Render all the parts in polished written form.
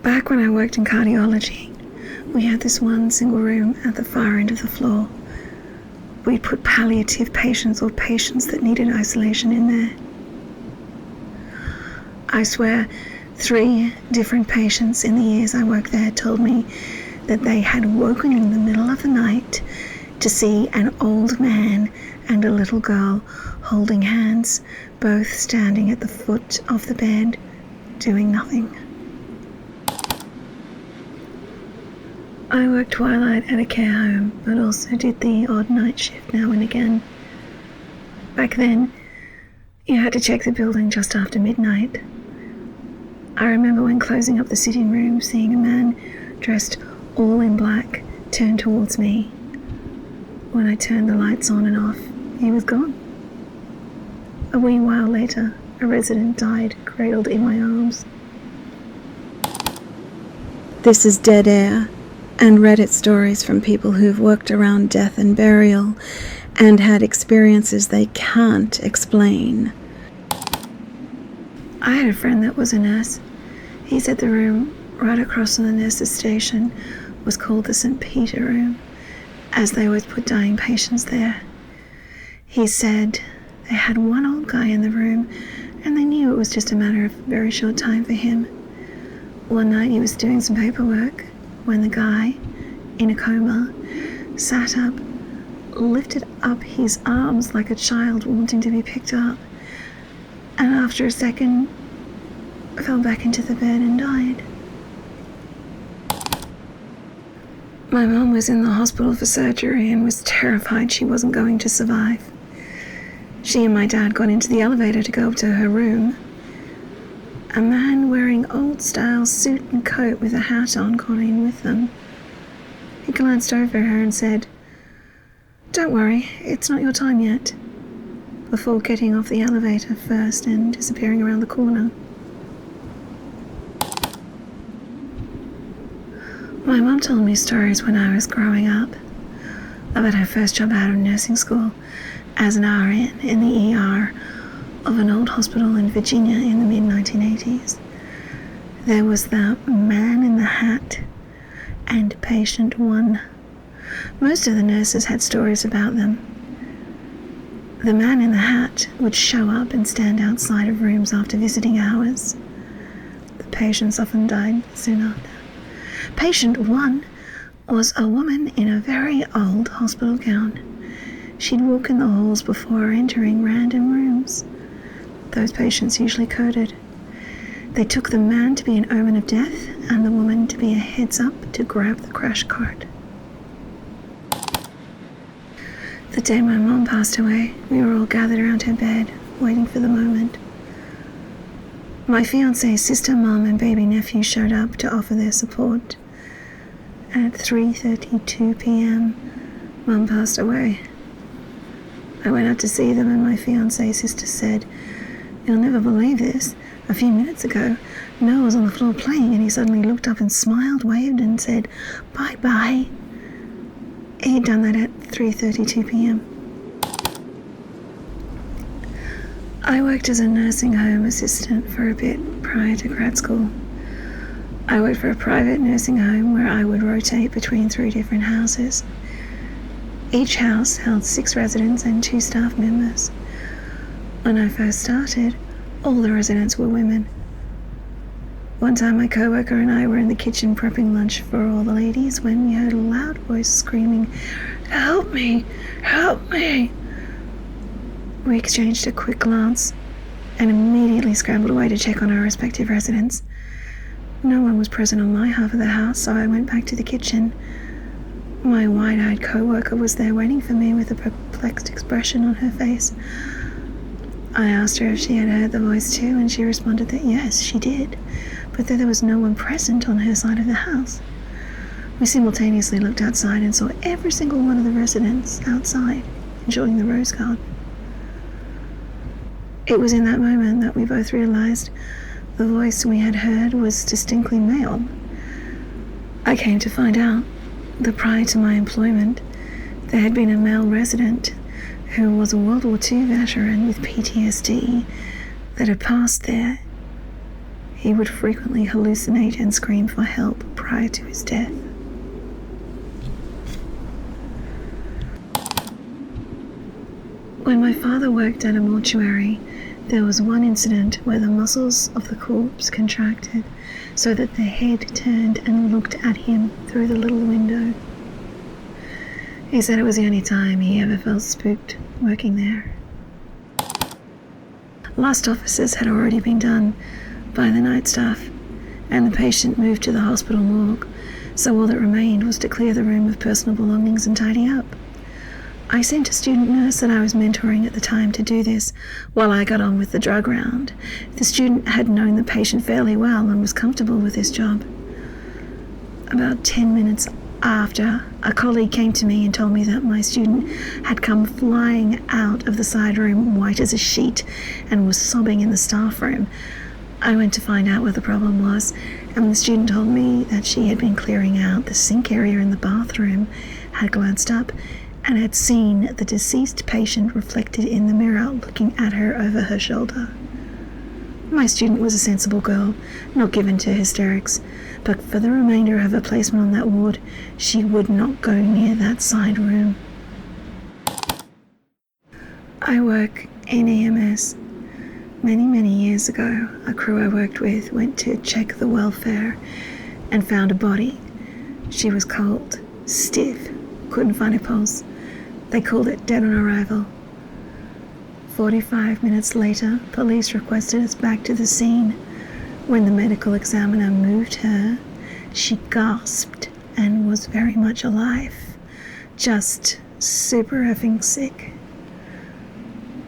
Back when I worked in cardiology, we had this one single room at the far end of the floor. We'd put palliative patients or patients that needed isolation in there. I swear, 3 different patients in the years I worked there told me that they had woken in the middle of the night to see an old man and a little girl holding hands, both standing at the foot of the bed, doing nothing. I worked twilight at a care home, but also did the odd night shift now and again. Back then, you had to check the building just after midnight. I remember when closing up the sitting room, seeing a man dressed all in black turn towards me. When I turned the lights on and off, he was gone. A wee while later, a resident died, cradled in my arms. This is Dead Air, and Reddit stories from people who've worked around death and burial and had experiences they can't explain. I had a friend that was a nurse. He said the room right across from the nurse's station was called the St. Peter room, as they always put dying patients there. He said they had one old guy in the room and they knew it was just a matter of a very short time for him. One night he was doing some paperwork when the guy, in a coma, sat up, lifted up his arms like a child wanting to be picked up, and after a second fell back into the bed and died. My mum was in the hospital for surgery and was terrified she wasn't going to survive. She and my dad got into the elevator to go up to her room. A man wearing old-style suit and coat with a hat on got in with them. He glanced over her and said, "Don't worry, it's not your time yet," before getting off the elevator first and disappearing around the corner. My mum told me stories when I was growing up about her first job out of nursing school as an RN in the ER of an old hospital in Virginia in the mid-1980s. There was the man in the hat and patient 1. Most of the nurses had stories about them. The man in the hat would show up and stand outside of rooms after visiting hours. The patients often died soon after. Patient 1 was a woman in a very old hospital gown. She'd walk in the halls before entering random rooms. Those patients usually coded. They took the man to be an omen of death and the woman to be a heads up to grab the crash cart. The day my mom passed away, we were all gathered around her bed, waiting for the moment. My fiance's sister, mom, and baby nephew showed up to offer their support. At 3:32 p.m, Mum passed away. I went out to see them and my fiance's sister said, "You'll never believe this. A few minutes ago, Noah was on the floor playing and he suddenly looked up and smiled, waved and said, 'Bye-bye.'" He'd done that at 3:32 p.m. I worked as a nursing home assistant for a bit prior to grad school. I worked for a private nursing home where I would rotate between 3 different houses. Each house held 6 residents and 2 staff members. When I first started, all the residents were women. One time my co-worker and I were in the kitchen prepping lunch for all the ladies when we heard a loud voice screaming, "Help me! Help me!" We exchanged a quick glance and immediately scrambled away to check on our respective residents. No one was present on my half of the house, so I went back to the kitchen. My wide-eyed co-worker was there waiting for me with a perplexed expression on her face. I asked her if she had heard the voice too, and she responded that yes, she did, but that there was no one present on her side of the house. We simultaneously looked outside and saw every single one of the residents outside, enjoying the rose garden. It was in that moment that we both realized the voice we had heard was distinctly male. I came to find out that prior to my employment, there had been a male resident who was a World War II veteran with PTSD that had passed there. He would frequently hallucinate and scream for help prior to his death. When my father worked at a mortuary, there was one incident where the muscles of the corpse contracted so that the head turned and looked at him through the little window. He said it was the only time he ever felt spooked working there. Last offices had already been done by the night staff, and the patient moved to the hospital morgue, so all that remained was to clear the room of personal belongings and tidy up. I sent a student nurse that I was mentoring at the time to do this while I got on with the drug round. The student had known the patient fairly well and was comfortable with his job. About 10 minutes after, a colleague came to me and told me that my student had come flying out of the side room white as a sheet and was sobbing in the staff room. I went to find out what the problem was, and the student told me that she had been clearing out the sink area in the bathroom, had glanced up, and had seen the deceased patient reflected in the mirror looking at her over her shoulder. My student was a sensible girl, not given to hysterics, but for the remainder of her placement on that ward, she would not go near that side room. I work in EMS. Many years ago, a crew I worked with went to check the welfare and found a body. She was cold, stiff, couldn't find a pulse. They called it dead on arrival. 45 minutes later, police requested us back to the scene. When the medical examiner moved her, she gasped and was very much alive. Just super effing sick.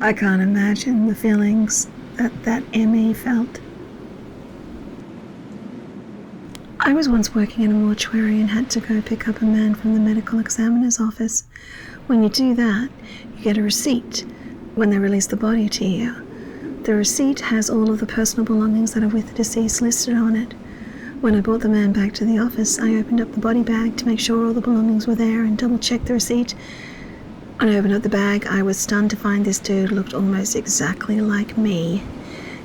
I can't imagine the feelings that ME felt. I was once working in a mortuary and had to go pick up a man from the medical examiner's office. When you do that, you get a receipt when they release the body to you. The receipt has all of the personal belongings that are with the deceased listed on it. When I brought the man back to the office, I opened up the body bag to make sure all the belongings were there and double-checked the receipt. When I opened up the bag, I was stunned to find this dude looked almost exactly like me.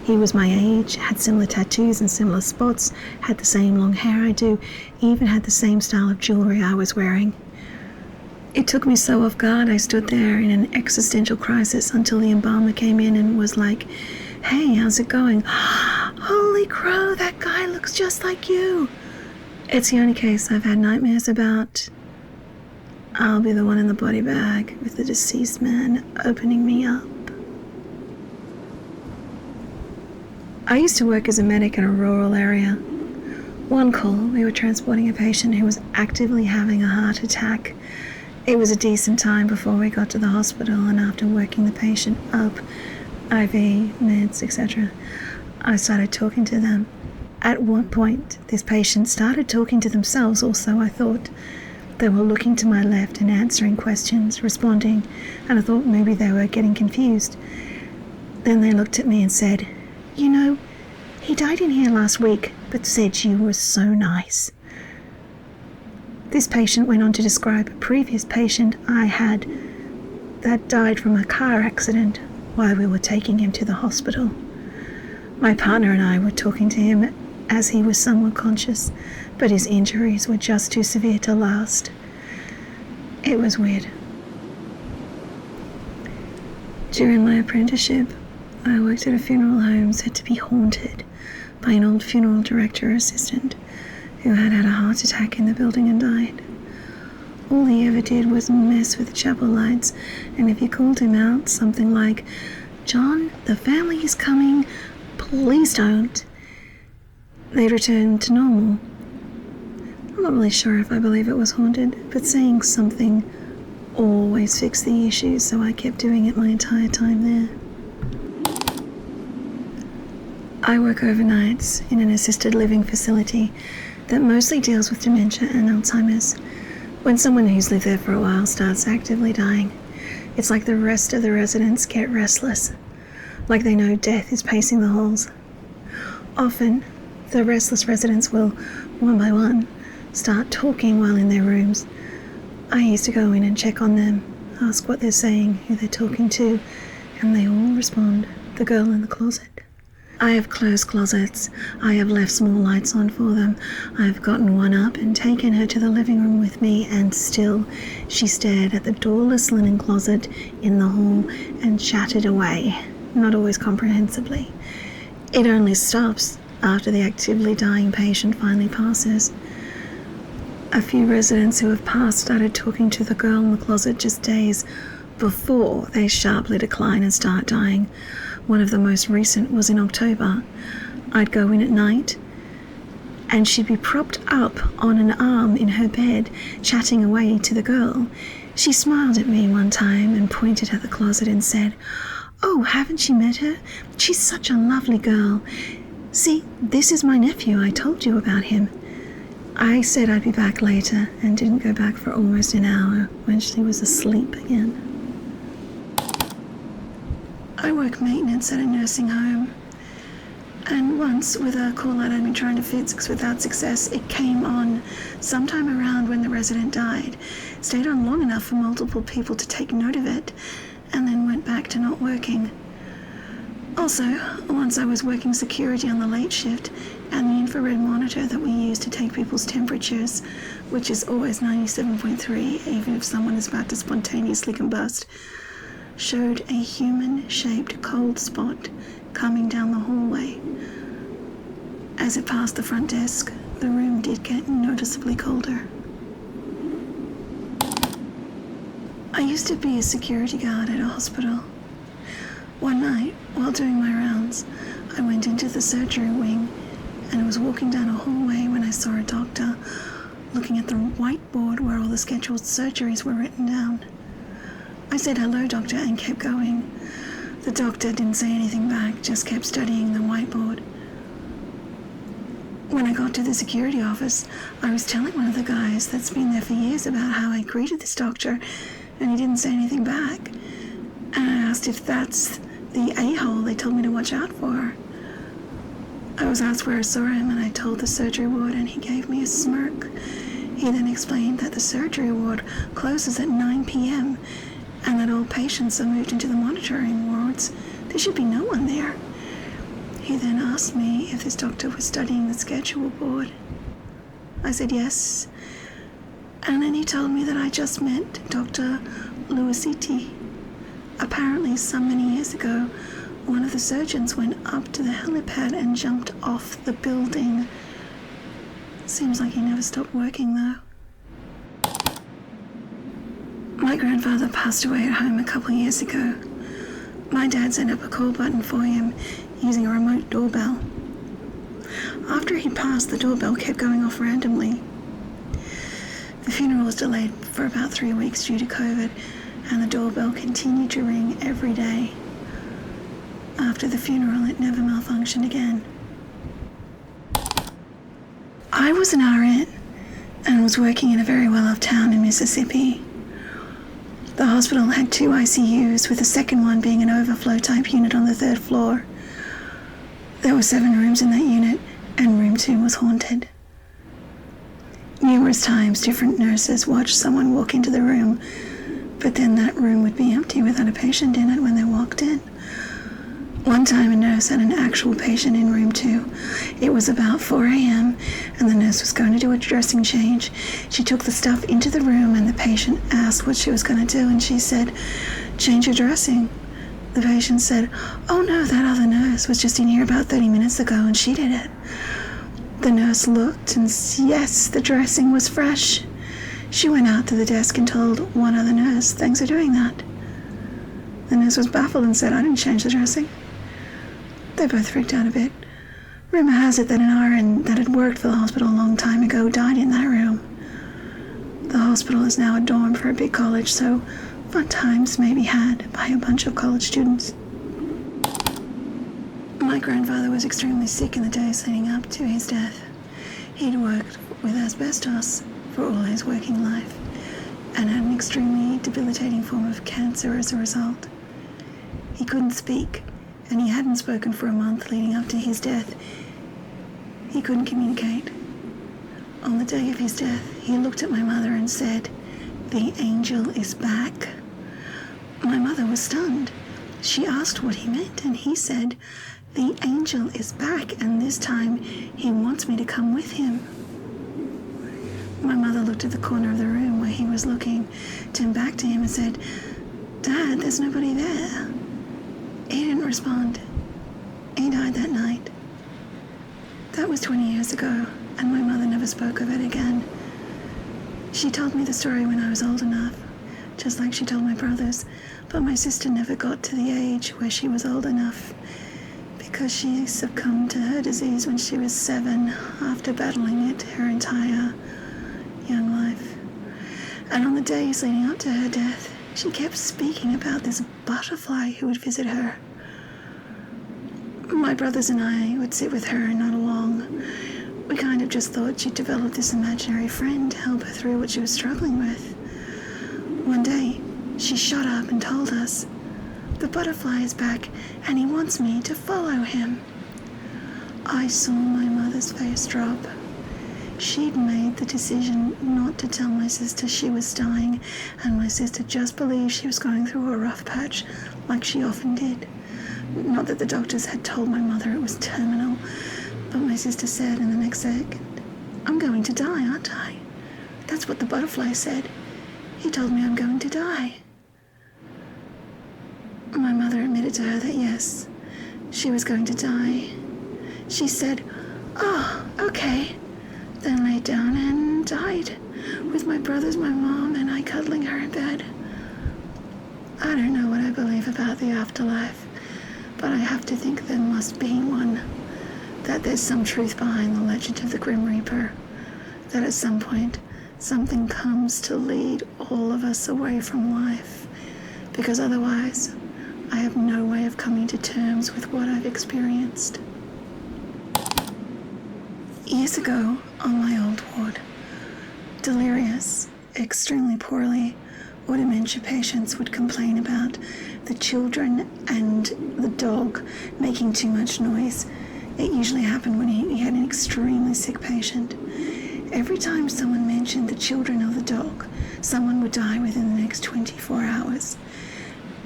He was my age, had similar tattoos and similar spots, had the same long hair I do, even had the same style of jewelry I was wearing. It took me so off guard, I stood there in an existential crisis until the embalmer came in and was like, "Hey, how's it going?" "Holy crow, that guy looks just like you." It's the only case I've had nightmares about. I'll be the one in the body bag with the deceased man opening me up. I used to work as a medic in a rural area. One call, we were transporting a patient who was actively having a heart attack. It was a decent time before we got to the hospital, and after working the patient up, IV, meds, etc., I started talking to them. At one point, this patient started talking to themselves also, I thought. They were looking to my left and answering questions, responding, and I thought maybe they were getting confused. Then they looked at me and said, "You know, he died in here last week, but said you were so nice." This patient went on to describe a previous patient I had that died from a car accident while we were taking him to the hospital. My partner and I were talking to him as he was somewhat conscious, but his injuries were just too severe to last. It was weird. During my apprenticeship, I worked at a funeral home said to be haunted by an old funeral director assistant who had had a heart attack in the building and died. All he ever did was mess with the chapel lights, and if you called him out something like, "John, the family is coming, please don't," they returned to normal. I'm not really sure if I believe it was haunted, but saying something always fixed the issue, so I kept doing it my entire time there. I work overnights in an assisted living facility that mostly deals with dementia and Alzheimer's. When someone who's lived there for a while starts actively dying, it's like the rest of the residents get restless, like they know death is pacing the halls. Often, the restless residents will, one by one, start talking while in their rooms. I used to go in and check on them, ask what they're saying, who they're talking to, and they all respond, "The girl in the closet." I have closed closets. I have left small lights on for them. I have gotten one up and taken her to the living room with me, and still she stared at the doorless linen closet in the hall and chatted away, not always comprehensively. It only stops after the actively dying patient finally passes. A few residents who have passed started talking to the girl in the closet just days before they sharply decline and start dying. One of the most recent was in October. I'd go in at night and she'd be propped up on an arm in her bed, chatting away to the girl. She smiled at me one time and pointed at the closet and said, "Oh, haven't you met her? She's such a lovely girl. See, this is my nephew. I told you about him." I said I'd be back later and didn't go back for almost an hour when she was asleep again. I work maintenance at a nursing home, and once, with a call out I'd been trying to fix without success, it came on sometime around when the resident died. Stayed on long enough for multiple people to take note of it, and then went back to not working. Also, once I was working security on the late shift, and the infrared monitor that we use to take people's temperatures, which is always 97.3, even if someone is about to spontaneously combust, showed a human-shaped cold spot coming down the hallway. As it passed the front desk, the room did get noticeably colder. I used to be a security guard at a hospital. One night, while doing my rounds, I went into the surgery wing and was walking down a hallway when I saw a doctor looking at the whiteboard where all the scheduled surgeries were written down. I said, "Hello, doctor," and kept going. The doctor didn't say anything back, just kept studying the whiteboard. When I got to the security office, I was telling one of the guys that's been there for years about how I greeted this doctor, and he didn't say anything back. And I asked if that's the a-hole they told me to watch out for. I was asked where I saw him, and I told the surgery ward, and he gave me a smirk. He then explained that the surgery ward closes at 9 p.m., and that all patients are moved into the monitoring wards. There should be no one there. He then asked me if this doctor was studying the schedule board. I said yes, and then he told me that I just met Dr. Luisiti. Apparently, some many years ago, one of the surgeons went up to the helipad and jumped off the building. Seems like he never stopped working, though. My grandfather passed away at home a couple of years ago. My dad set up a call button for him using a remote doorbell. After he passed, the doorbell kept going off randomly. The funeral was delayed for about 3 weeks due to COVID, and the doorbell continued to ring every day. After the funeral, it never malfunctioned again. I was an RN and was working in a very well-off town in Mississippi. The hospital had 2 ICUs, with the second one being an overflow-type unit on the 3rd floor. There were 7 rooms in that unit, and room 2 was haunted. Numerous times, different nurses watched someone walk into the room, but then that room would be empty without a patient in it when they walked in. One time, a nurse had an actual patient in room 2. It was about 4 a.m., and the nurse was going to do a dressing change. She took the stuff into the room, and the patient asked what she was going to do, and she said, "Change your dressing." The patient said, "Oh no, that other nurse was just in here about 30 minutes ago, and she did it." The nurse looked, and yes, the dressing was fresh. She went out to the desk and told one other nurse, "Thanks for doing that." The nurse was baffled and said, "I didn't change the dressing." They both freaked out a bit. Rumor has it that an RN that had worked for the hospital a long time ago died in that room. The hospital is now a dorm for a big college, so fun times may be had by a bunch of college students. My grandfather was extremely sick in the days leading up to his death. He'd worked with asbestos for all his working life and had an extremely debilitating form of cancer as a result. He couldn't speak, and he hadn't spoken for a month leading up to his death. He couldn't communicate. On the day of his death, he looked at my mother and said, "The angel is back." My mother was stunned. She asked what he meant, and he said, The angel is back, and this time he wants me to come with him. My mother looked at the corner of the room where he was looking, turned back to him and said, "Dad, there's nobody there." He didn't respond. He died that night. That was 20 years ago, and my mother never spoke of it again. She told me the story when I was old enough, just like she told my brothers, but my sister never got to the age where she was old enough because she succumbed to her disease when she was 7 after battling it her entire young life. And on the days leading up to her death, she kept speaking about this butterfly who would visit her. My brothers and I would sit with her and nod along. We kind of just thought she'd developed this imaginary friend to help her through what she was struggling with. One day, she shot up and told us, "The butterfly is back and he wants me to follow him." I saw my mother's face drop. She'd made the decision not to tell my sister she was dying, and my sister just believed she was going through a rough patch, like she often did. Not that the doctors had told my mother it was terminal, but my sister said in the next second, "I'm going to die, aren't I?" That's what the butterfly said. He told me I'm going to die. My mother admitted to her that yes, she was going to die. She said, "Oh, okay," then laid down and died, with my brothers, my mom, and I cuddling her in bed. I don't know what I believe about the afterlife, but I have to think there must be one, that there's some truth behind the legend of the Grim Reaper, that at some point something comes to lead all of us away from life, because otherwise I have no way of coming to terms with what I've experienced. Years ago, on my old ward, delirious, extremely poorly, or dementia patients would complain about the children and the dog making too much noise. It usually happened when he had an extremely sick patient. Every time someone mentioned the children or the dog, someone would die within the next 24 hours.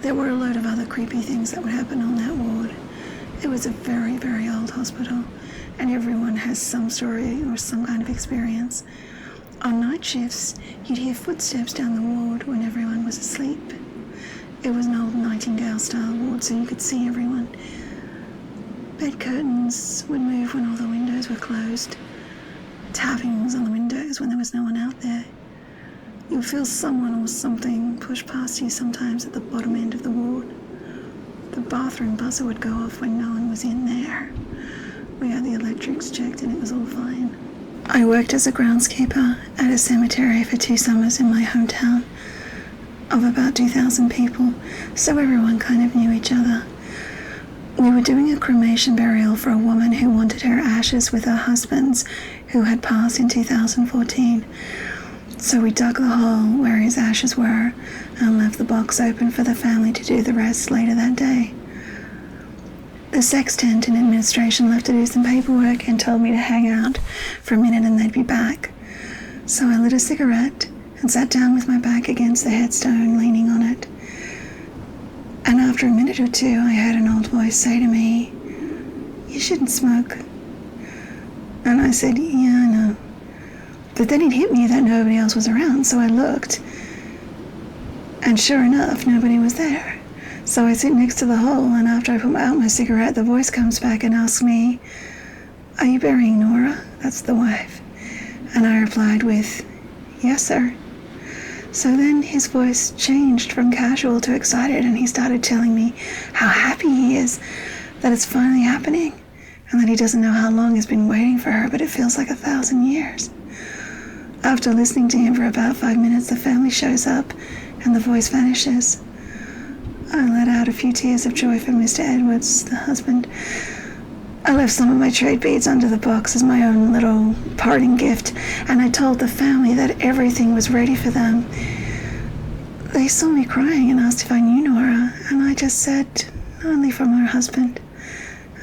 There were a load of other creepy things that would happen on that ward. It was a very, very old hospital, and everyone has some story or some kind of experience. On night shifts, you'd hear footsteps down the ward when everyone was asleep. It was an old Nightingale-style ward, so you could see everyone. Bed curtains would move when all the windows were closed. Tappings on the windows when there was no one out there. You would feel someone or something push past you sometimes at the bottom end of the ward. The bathroom buzzer would go off when no one was in there. We had the electrics checked and it was all fine. I worked as a groundskeeper at a cemetery for 2 summers in my hometown of about 2,000 people, so everyone kind of knew each other. We were doing a cremation burial for a woman who wanted her ashes with her husband's, who had passed in 2014. So we dug the hole where his ashes were and left the box open for the family to do the rest later that day. The sextant in administration left to do some paperwork and told me to hang out for a minute and they'd be back. So I lit a cigarette and sat down with my back against the headstone, leaning on it. And after a minute or two, I heard an old voice say to me, "You shouldn't smoke." And I said, "Yeah, I know." But then it hit me that nobody else was around, so I looked. And sure enough, nobody was there. So I sit next to the hole, and after I put out my cigarette, the voice comes back and asks me, "Are you burying Nora?" That's the wife. And I replied with, "Yes, sir." So then his voice changed from casual to excited, and he started telling me how happy he is that it's finally happening, and that he doesn't know how long he's been waiting for her, but it feels like 1,000 years. After listening to him for about 5 minutes, the family shows up, and the voice vanishes. I let out a few tears of joy for Mr. Edwards, the husband. I left some of my trade beads under the box as my own little parting gift, and I told the family that everything was ready for them. They saw me crying and asked if I knew Nora, and I just said, only from her husband,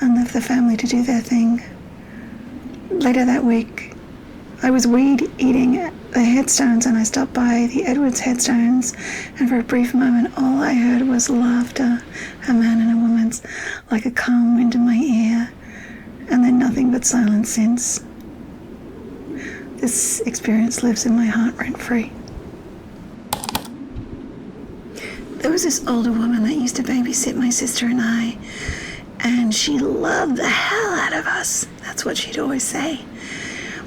and left the family to do their thing. Later that week, I was weed eating the headstones, and I stopped by the Edwards headstones, and for a brief moment all I heard was laughter, a man and a woman's, like a calm wind in my ear, and then nothing but silence since. This experience lives in my heart rent-free. There was this older woman that used to babysit my sister and I, and she loved the hell out of us. That's what she'd always say.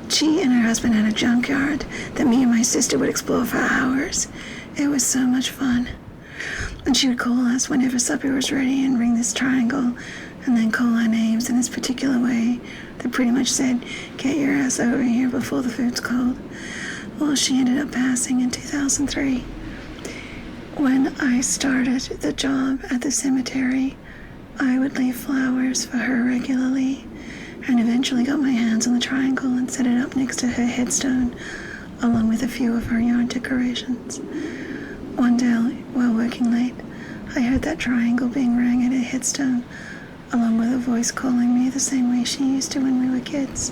She and her husband had a junkyard that me and my sister would explore for hours. It was so much fun. And she would call us whenever supper was ready and ring this triangle, and then call our names in this particular way that pretty much said, "Get your ass over here before the food's cold." Well, she ended up passing in 2003. When I started the job at the cemetery, I would leave flowers for her regularly, and eventually got my hands on the triangle and set it up next to her headstone, along with a few of her yard decorations. One day, while working late, I heard that triangle being rang at her headstone, along with a voice calling me the same way she used to when we were kids.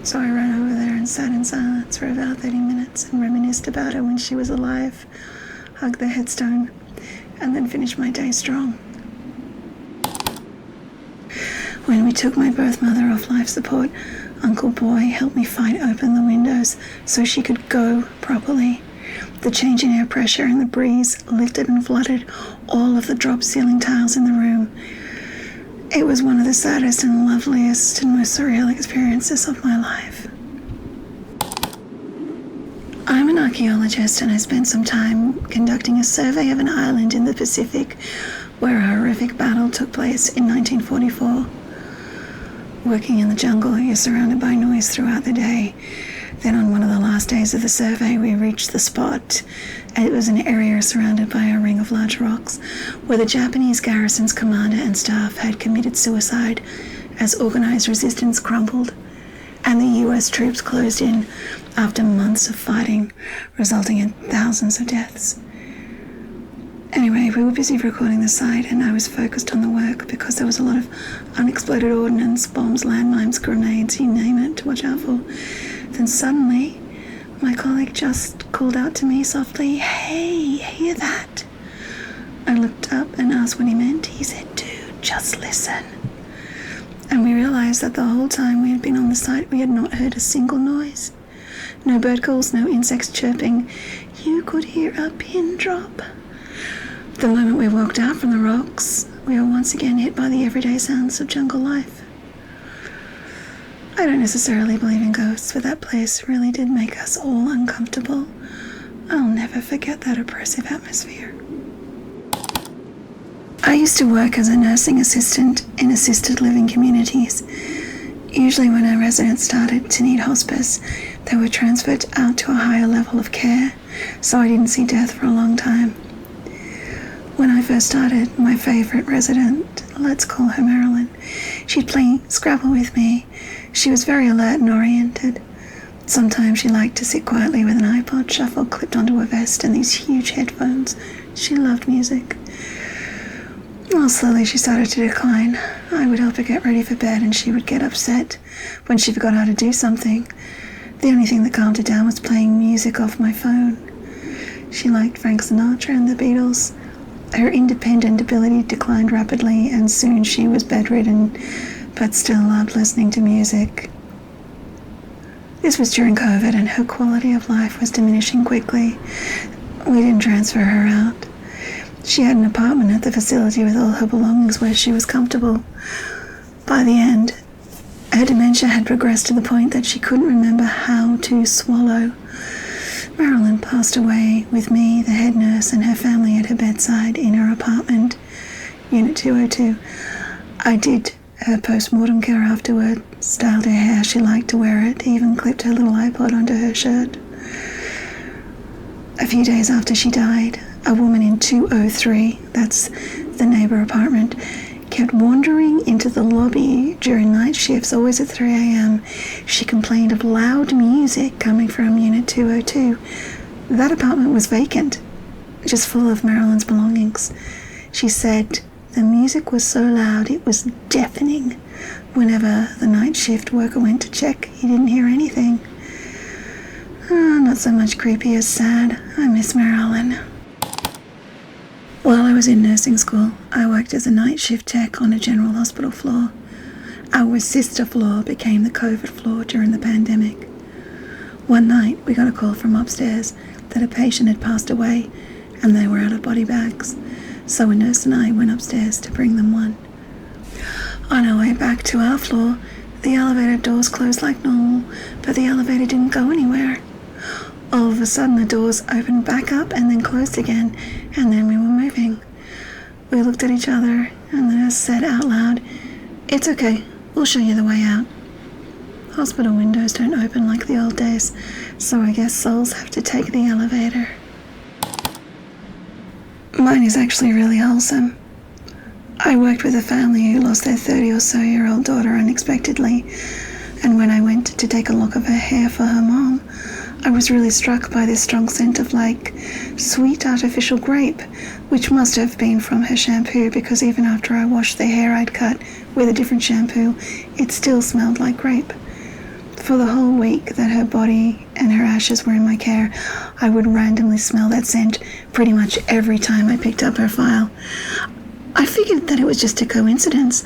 So I ran over there and sat in silence for about 30 minutes and reminisced about her when she was alive, hugged the headstone, and then finished my day strong. When we took my birth mother off life support, Uncle Boy helped me fight open the windows so she could go properly. The change in air pressure and the breeze lifted and flooded all of the drop ceiling tiles in the room. It was one of the saddest and loveliest and most surreal experiences of my life. I'm an archaeologist, and I spent some time conducting a survey of an island in the Pacific where a horrific battle took place in 1944. Working in the jungle, you're surrounded by noise throughout the day. Then on one of the last days of the survey, we reached the spot. It was an area surrounded by a ring of large rocks where the Japanese garrison's commander and staff had committed suicide as organized resistance crumbled and the US troops closed in after months of fighting, resulting in thousands of deaths. Anyway, we were busy recording the site, and I was focused on the work because there was a lot of unexploded ordnance, bombs, landmines, grenades, you name it, to watch out for. Then suddenly, my colleague just called out to me softly, "Hey, hear that?" I looked up and asked what he meant. He said, "Dude, just listen." And we realized that the whole time we had been on the site, we had not heard a single noise. No bird calls, no insects chirping. You could hear a pin drop. The moment we walked out from the rocks, we were once again hit by the everyday sounds of jungle life. I don't necessarily believe in ghosts, but that place really did make us all uncomfortable. I'll never forget that oppressive atmosphere. I used to work as a nursing assistant in assisted living communities. Usually when our residents started to need hospice, they were transferred out to a higher level of care, so I didn't see death for a long time. When I first started, my favourite resident, let's call her Marilyn, she'd play Scrabble with me. She was very alert and oriented. Sometimes she liked to sit quietly with an iPod shuffle clipped onto her vest and these huge headphones. She loved music. Well, slowly she started to decline. I would help her get ready for bed, and she would get upset when she forgot how to do something. The only thing that calmed her down was playing music off my phone. She liked Frank Sinatra and the Beatles. Her independent ability declined rapidly, and soon she was bedridden, but still loved listening to music. This was during COVID, and her quality of life was diminishing quickly. We didn't transfer her out. She had an apartment at the facility with all her belongings where she was comfortable. By the end, her dementia had progressed to the point that she couldn't remember how to swallow. Marilyn passed away with me, the head nurse, and her family at her bedside in her apartment, Unit 202. I did her post-mortem care afterward, styled her hair, she liked to wear it, even clipped her little iPod onto her shirt. A few days after she died, a woman in 203, that's the neighbour apartment, kept wandering into the lobby during night shifts, always at 3 a.m. She complained of loud music coming from Unit 202. That apartment was vacant, just full of Marilyn's belongings. She said the music was so loud it was deafening. Whenever the night shift worker went to check, he didn't hear anything. Not so much creepy as sad. I miss Marilyn. While I was in nursing school, I worked as a night shift tech on a general hospital floor. Our sister floor became the COVID floor during the pandemic. One night, we got a call from upstairs that a patient had passed away and they were out of body bags. So a nurse and I went upstairs to bring them one. On our way back to our floor, the elevator doors closed like normal, but the elevator didn't go anywhere. All of a sudden, the doors opened back up and then closed again, and then we were moving. We looked at each other, and the nurse said out loud, "It's okay, we'll show you the way out." Hospital windows don't open like the old days, so I guess souls have to take the elevator. Mine is actually really wholesome. I worked with a family who lost their 30-or-so-year-old daughter unexpectedly, and when I went to take a lock of her hair for her mom, I was really struck by this strong scent of sweet artificial grape, which must have been from her shampoo, because even after I washed the hair I'd cut with a different shampoo, it still smelled like grape. For the whole week that her body and her ashes were in my care, I would randomly smell that scent pretty much every time I picked up her file. I figured that it was just a coincidence,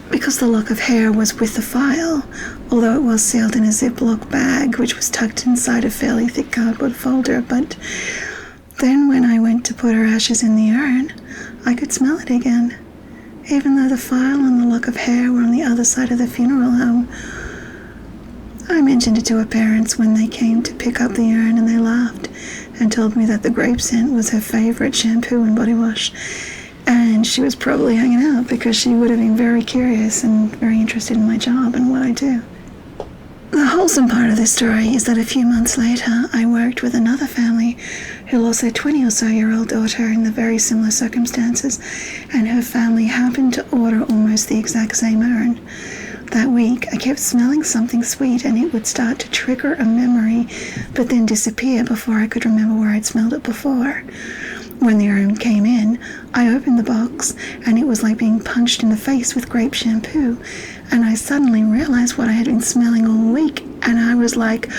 because the lock of hair was with the file, although it was sealed in a Ziploc bag which was tucked inside a fairly thick cardboard folder. But then when I went to put her ashes in the urn, I could smell it again, even though the file and the lock of hair were on the other side of the funeral home. I mentioned it to her parents when they came to pick up the urn, and they laughed and told me that the grape scent was her favorite shampoo and body wash. And she was probably hanging out because she would have been very curious and very interested in my job and what I do. The wholesome part of this story is that a few months later, I worked with another family who lost their 20-or-so-year-old daughter in the very similar circumstances, and her family happened to order almost the exact same urn. That week, I kept smelling something sweet, and it would start to trigger a memory, but then disappear before I could remember where I'd smelled it before. When the urn came in, I opened the box, and it was like being punched in the face with grape shampoo, and I suddenly realized what I had been smelling all week, and I was like,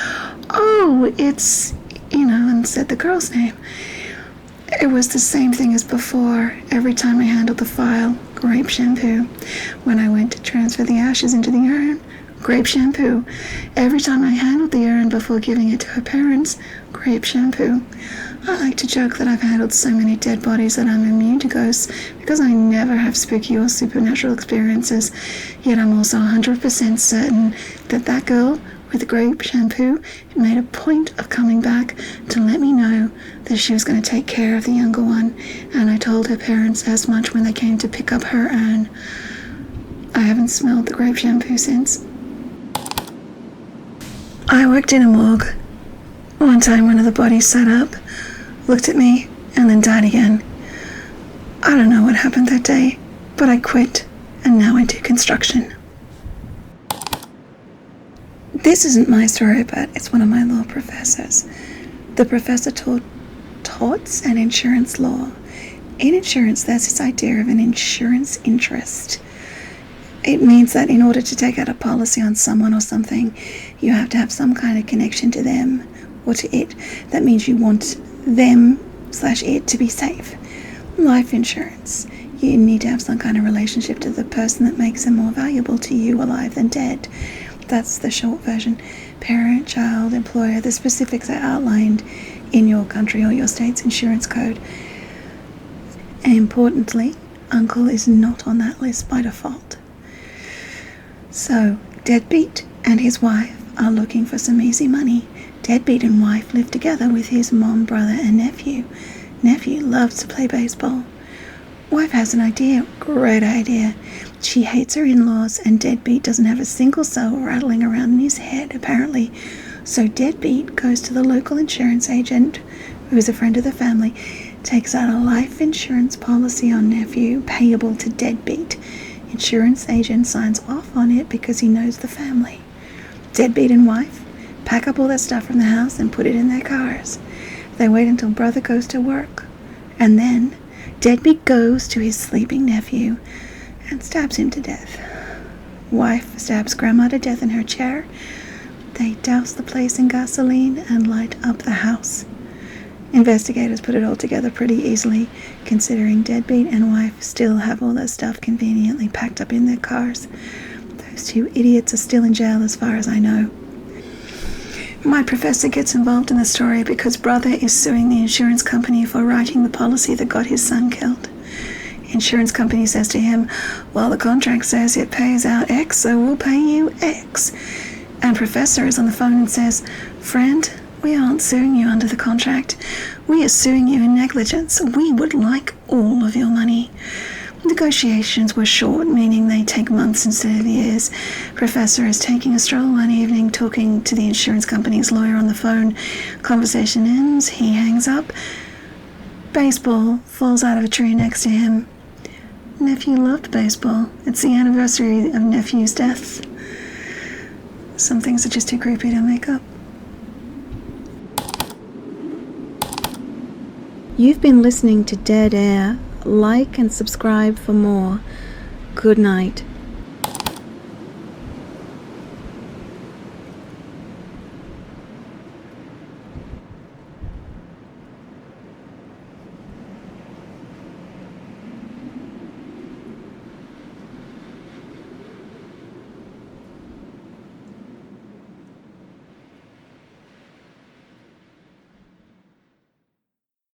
"Oh, it's," and said the girl's name. It was the same thing as before. Every time I handled the file, grape shampoo. When I went to transfer the ashes into the urn, grape shampoo. Every time I handled the urn before giving it to her parents, grape shampoo. I like to joke that I've handled so many dead bodies that I'm immune to ghosts, because I never have spooky or supernatural experiences. Yet I'm also 100% certain that that girl with the grape shampoo made a point of coming back to let me know that she was going to take care of the younger one, and I told her parents as much when they came to pick up her urn. I haven't smelled the grape shampoo since. I worked in a morgue. One time one of the bodies sat up, looked at me, and then died again. I don't know what happened that day, but I quit, and now I do construction. This isn't my story, but it's one of my law professors. The professor taught torts and insurance law. In insurance, there's this idea of an insurance interest. It means that in order to take out a policy on someone or something, you have to have some kind of connection to them or to it. That means you want them/it to be safe. Life insurance, you need to have some kind of relationship to the person that makes them more valuable to you alive than dead. That's the short version. Parent, child, employer, the specifics are outlined in your country or your state's insurance code. And importantly, uncle is not on that list by default. So, deadbeat and his wife are looking for some easy money. Deadbeat and wife live together with his mom, brother, and nephew. Nephew loves to play baseball. Wife has an idea, great idea. She hates her in-laws, and Deadbeat doesn't have a single cell rattling around in his head, apparently. So Deadbeat goes to the local insurance agent, who's a friend of the family, takes out a life insurance policy on nephew payable to Deadbeat. Insurance agent signs off on it because he knows the family. Deadbeat and wife pack up all their stuff from the house and put it in their cars. They wait until brother goes to work, and then Deadbeat goes to his sleeping nephew and stabs him to death. Wife stabs grandma to death in her chair. They douse the place in gasoline and light up the house. Investigators put it all together pretty easily, considering deadbeat and wife still have all their stuff conveniently packed up in their cars. Those two idiots are still in jail as far as I know. My professor gets involved in the story because brother is suing the insurance company for writing the policy that got his son killed. Insurance company says to him, well, the contract says it pays out X, so we'll pay you X. And professor is on the phone and says, friend, we aren't suing you under the contract. We are suing you in negligence. We would like all of your money. Negotiations were short, meaning they take months instead of years. Professor is taking a stroll one evening, talking to the insurance company's lawyer on the phone. Conversation ends, he hangs up. Baseball falls out of a tree next to him. Nephew loved baseball. It's the anniversary of nephew's death. Some things are just too creepy to make up. You've been listening to Dead Air. Like and subscribe for more. Good night.